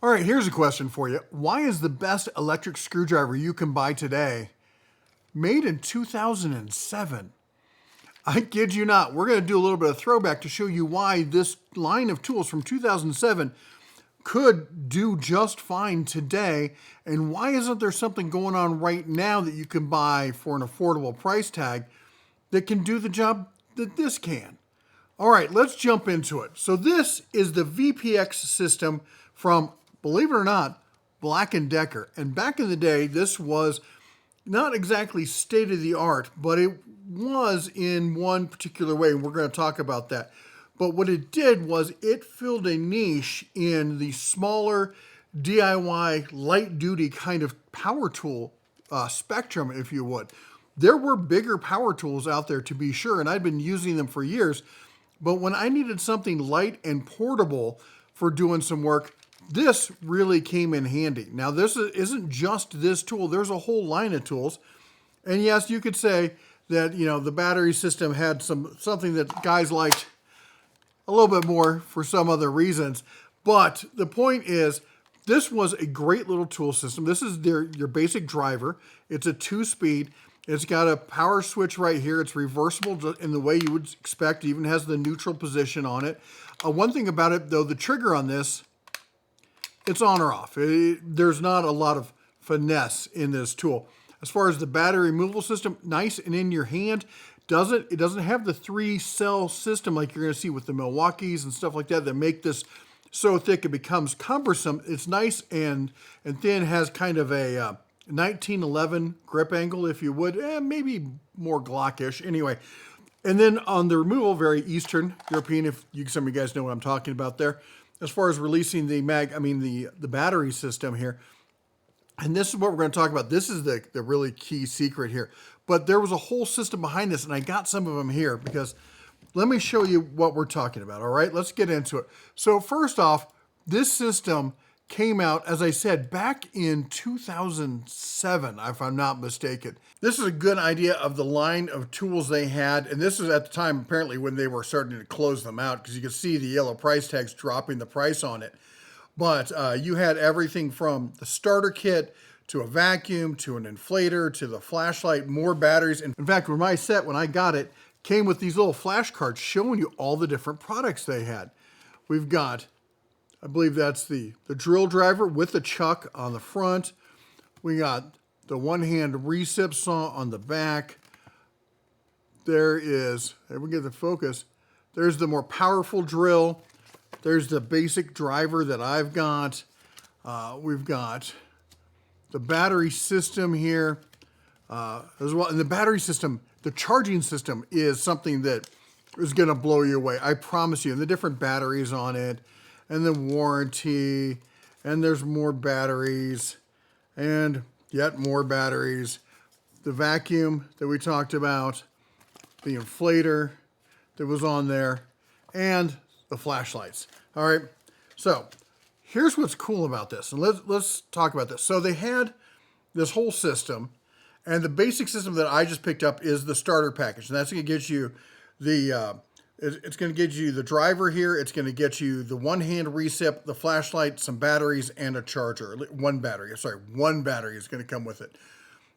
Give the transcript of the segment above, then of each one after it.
All right, here's a question for you. Why is the best electric screwdriver you can buy today made in 2007? I kid you not. We're going to do a little bit of throwback to show you why this line of tools from 2007 could do just fine today, and why isn't there something going on right now that you can buy for an affordable price tag that can do the job that this can? All right, let's jump into it. So this is the VPX system from, believe it or not, Black & Decker. And back in the day, this was not exactly state of the art, but it was in one particular way. We're going to talk about that. But what it did was it filled a niche in the smaller DIY light duty kind of power tool spectrum, if you would. There were bigger power tools out there, to be sure, and I'd been using them for years. But when I needed something light and portable for doing some work, this really came in handy. Now, this isn't just this tool. There's a whole line of tools. And yes, you could say that, the battery system had something that guys liked a little bit more for some other reasons. But the point is, this was a great little tool system. This is your basic driver. It's a 2-speed. It's got a power switch right here. It's reversible in the way you would expect. It even has the neutral position on it. One thing about it, though, the trigger on this, it's on or off. There's not a lot of finesse in this tool. As far as the battery removal system, nice and in your hand. It doesn't have the 3-cell system like you're going to see with the Milwaukees and stuff like that make this so thick it becomes cumbersome. It's nice and thin, has kind of a 1911 grip angle, if you would, maybe more Glockish. Anyway, and then on the removal, very Eastern European, if some of you guys know what I'm talking about there. As far as releasing the battery system here, and this is what we're going to talk about. This is the really key secret here. But there was a whole system behind this, and I got some of them here because let me show you what we're talking about, all right? Let's get into it. So first off, this system came out, as I said, back in 2007, if I'm not mistaken. This is a good idea of the line of tools they had, and this is at the time apparently when they were starting to close them out, because you can see the yellow price tags dropping the price on it. But you had everything from the starter kit to a vacuum to an inflator to the flashlight, more batteries. In fact, when I got it, came with these little flashcards showing you all the different products they had. We've got, I believe that's the drill driver with the chuck on the front. We got the one-hand recip saw on the back. There we get the focus. There's the more powerful drill. There's the basic driver that I've got. We've got the battery system here as well. And the battery system, the charging system is something that is going to blow you away. I promise you. And the different batteries on it, and the warranty, and there's more batteries, and yet more batteries. The vacuum that we talked about, the inflator that was on there, and the flashlights. All right, so here's what's cool about this, and let's talk about this. So they had this whole system, and the basic system that I just picked up is the starter package, and that's going to get you it's going to get you the driver here. It's going to get you the one-hand recip, the flashlight, some batteries, and a charger. One battery is going to come with it.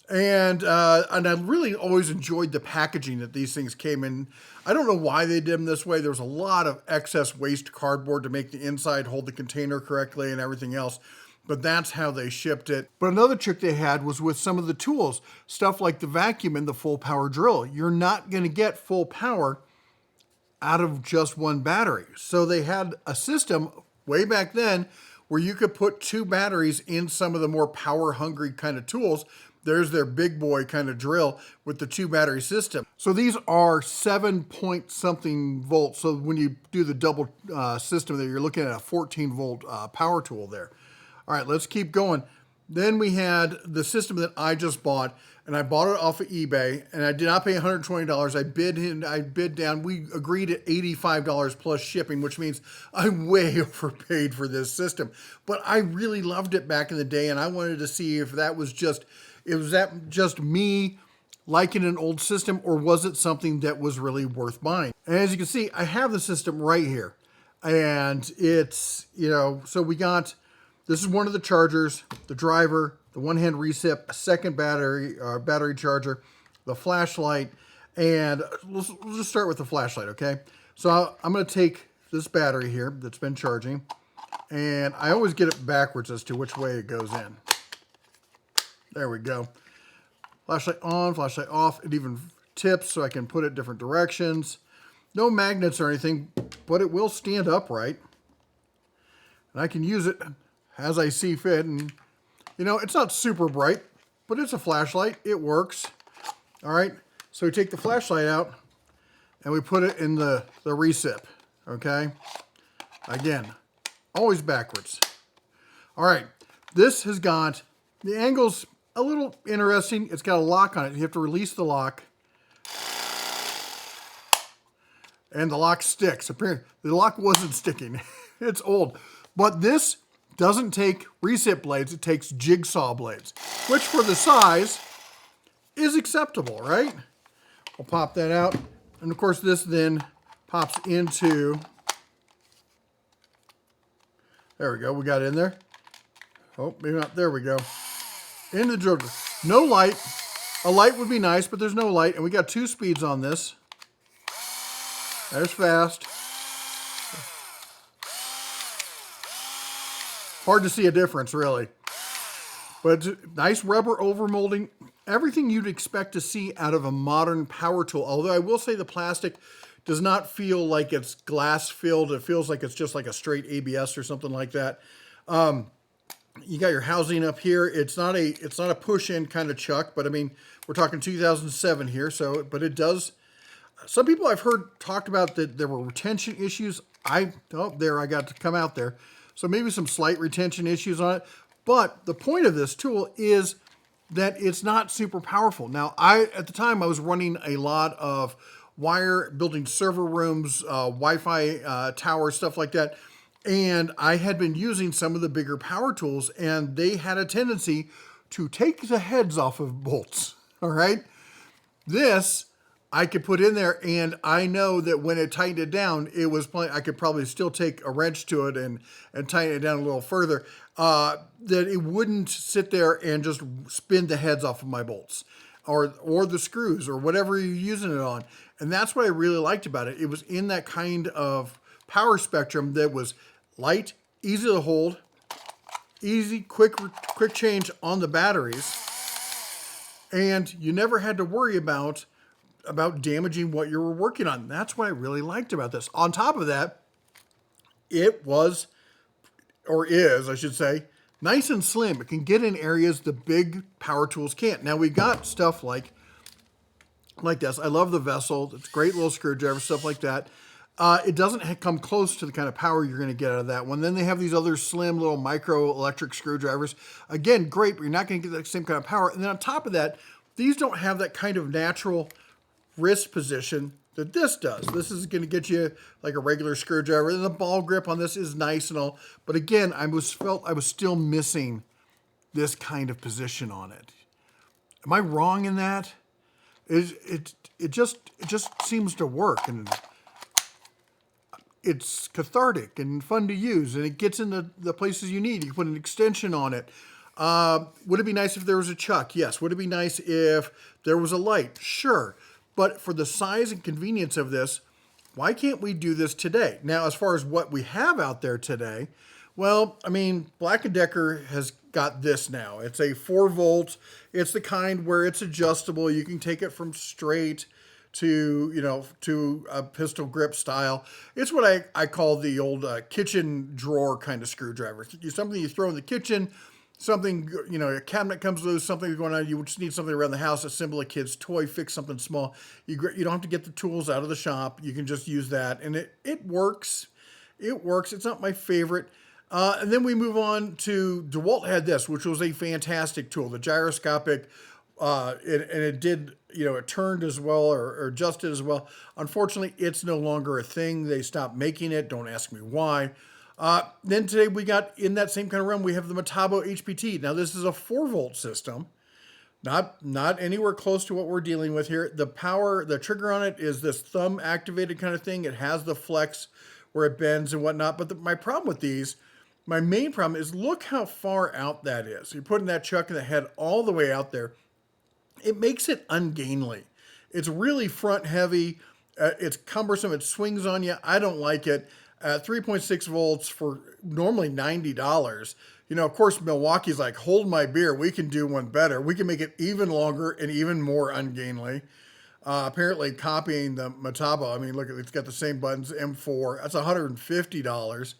And I really always enjoyed the packaging that these things came in. I don't know why they did them this way. There was a lot of excess waste cardboard to make the inside hold the container correctly and everything else. But that's how they shipped it. But another trick they had was with some of the tools, stuff like the vacuum and the full power drill. You're not going to get full power out of just one battery. So they had a system way back then where you could put 2 batteries in some of the more power hungry kind of tools. There's their big boy kind of drill with the 2 battery system. So these are 7-point-something volts. So when you do the double system there, you're looking at a 14-volt power tool there. All right, let's keep going. Then we had the system that I just bought, and I bought it off of eBay, and I did not pay $120. I bid down. We agreed at $85 plus shipping, which means I way overpaid for this system. But I really loved it back in the day, and I wanted to see if that was just me liking an old system, or was it something that was really worth buying? And as you can see, I have the system right here, and it's, so we got This is one of the chargers, the driver, the one-hand recip, a second battery charger, the flashlight, and we'll just start with the flashlight, okay? So I'm going to take this battery here that's been charging, and I always get it backwards as to which way it goes in. There we go. Flashlight on, flashlight off. It even tips so I can put it different directions. No magnets or anything, but it will stand upright. And I can use it as I see fit. And, you know, it's not super bright, but it's a flashlight. It works. All right. So we take the flashlight out and we put it in the recip. Okay. Again, always backwards. All right. This has got, the angle's a little interesting. It's got a lock on it. You have to release the lock. And the lock sticks. Apparently, the lock wasn't sticking. It's old. But this doesn't take recip blades. It takes jigsaw blades, which for the size is acceptable, right? We'll pop that out. And of course, this then pops into, there we go. We got it in there. Oh, maybe not. There we go. Into the drill. No light. A light would be nice, but there's no light. And we got 2 speeds on this. There's fast. Hard to see a difference, really. But nice rubber overmolding. Everything you'd expect to see out of a modern power tool. Although I will say the plastic does not feel like it's glass filled. It feels like it's just like a straight ABS or something like that. You got your housing up here. It's not a push-in kind of chuck, but I mean, we're talking 2007 here. So, but it does. Some people I've heard talked about that there were retention issues. I got to come out there. So maybe some slight retention issues on it. But the point of this tool is that it's not super powerful. Now, at the time, I was running a lot of wire, building server rooms, Wi-Fi towers, stuff like that. And I had been using some of the bigger power tools, and they had a tendency to take the heads off of bolts. All right? This I could put in there, and I know that when it tightened it down, it was I could probably still take a wrench to it and tighten it down a little further, that it wouldn't sit there and just spin the heads off of my bolts or the screws or whatever you're using it on. And that's what I really liked about it. It was in that kind of power spectrum that was light, easy to hold, easy, quick change on the batteries, and you never had to worry about damaging what you were working on. That's what I really liked about this. On top of that, it was, or is, I should say, nice and slim. It can get in areas the big power tools can't. Now, we got stuff like this. I love the vessel. It's a great little screwdriver, stuff like that. It doesn't come close to the kind of power you're going to get out of that one. Then they have these other slim little micro electric screwdrivers. Again, great, but you're not going to get the same kind of power. And then on top of that, these don't have that kind of natural wrist position that this does. This is going to get you like a regular screwdriver. And the ball grip on this is nice and all. But again, I was still missing this kind of position on it. Am I wrong in that? It just seems to work, and it's cathartic and fun to use, and it gets into the places you need. You put an extension on it. Would it be nice if there was a chuck? Yes. Would it be nice if there was a light? Sure. But for the size and convenience of this, why can't we do this today? Now, as far as what we have out there today, well, I mean, Black & Decker has got this now. It's a 4-volt. It's the kind where it's adjustable. You can take it from straight to a pistol grip style. It's what I call the old kitchen drawer kind of screwdriver. Something you throw in the kitchen, something, a cabinet comes loose, something's going on, you just need something around the house, assemble a kid's toy, fix something small. You don't have to get the tools out of the shop. You can just use that, and it works. It works. It's not my favorite. And then we move on to, DeWalt had this, which was a fantastic tool, the gyroscopic, and it did, it turned as well or adjusted as well. Unfortunately, it's no longer a thing. They stopped making it. Don't ask me why. Then today we got, in that same kind of realm, we have the Metabo HPT. Now this is a 4-volt system, not anywhere close to what we're dealing with here. The trigger on it is this thumb activated kind of thing. It has the flex where it bends and whatnot. But my problem with these My main problem is look how far out that is. You're putting that chuck in the head all the way out there. It makes it ungainly. It's really front heavy. It's cumbersome. It swings on you. I don't like it. 3.6 volts for normally $90. You know, of course, Milwaukee's like, hold my beer. We can do one better. We can make it even longer and even more ungainly. Apparently copying the Metabo. I mean, look, it's got the same buttons, M4. That's $150.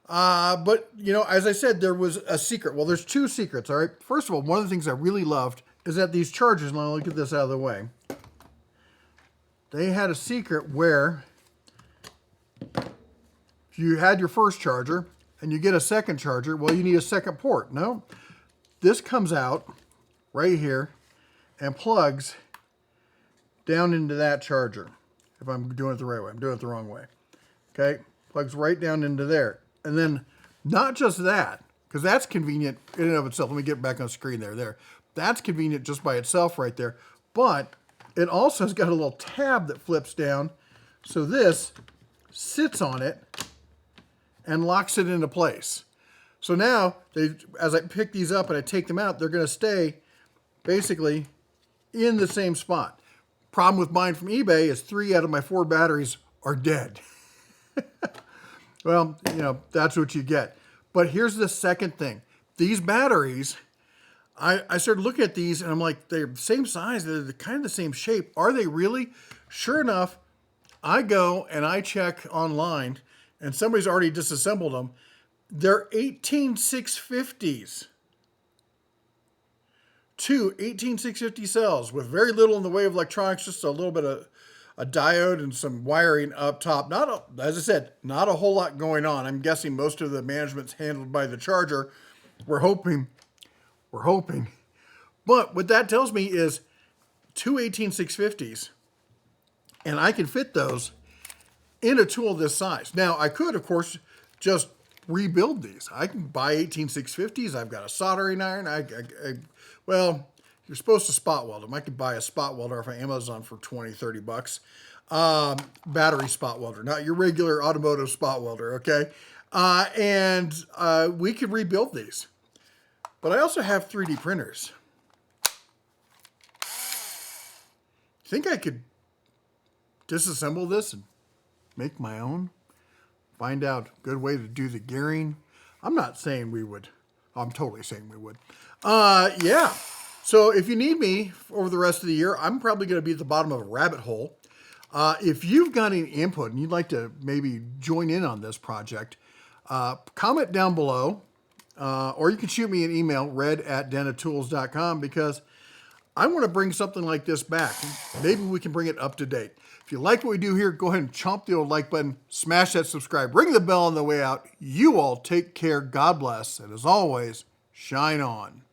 But, you know, as I said, there was a secret. Well, there's two secrets, all right? First of all, one of the things I really loved is that these chargers, and I'll look at this out of the way, they had a secret where if you had your first charger and you get a second charger, well, you need a second port. No, this comes out right here and plugs down into that charger. If I'm doing it the right way, I'm doing it the wrong way. Okay, plugs right down into there. And then not just that, because that's convenient in and of itself. Let me get back on screen there. That's convenient just by itself right there. But it also has got a little tab that flips down. So this sits on it and locks it into place. So now, as I pick these up and I take them out, they're going to stay basically in the same spot. Problem with mine from eBay is 3 out of my 4 batteries are dead. Well, you know, that's what you get. But here's the second thing. These batteries, I started looking at these and I'm like, they're the same size, they're kind of the same shape. Are they really? Sure enough, I go and I check online and somebody's already disassembled them. They're 18650s. 2 18650 cells with very little in the way of electronics, just a little bit of a diode and some wiring up top. As I said, not a whole lot going on. I'm guessing most of the management's handled by the charger. We're hoping. But what that tells me is 2 18650s, and I can fit those in a tool this size. Now, I could, of course, just rebuild these. I can buy 18650s. I've got a soldering iron. Well, you're supposed to spot weld them. I could buy a spot welder off of Amazon for 20, 30 bucks. Battery spot welder, not your regular automotive spot welder, okay? And we could rebuild these. But I also have 3D printers. Think I could disassemble this and make my own? Find out a good way to do the gearing? I'm not saying we would. I'm totally saying we would. Yeah. So if you need me over the rest of the year, I'm probably going to be at the bottom of a rabbit hole. If you've got any input and you'd like to maybe join in on this project, comment down below, or you can shoot me an email, red@denatools.com, because I want to bring something like this back. Maybe we can bring it up to date. If you like what we do here, go ahead and chomp the old like button, smash that subscribe, ring the bell on the way out. You all take care, God bless, and as always, shine on.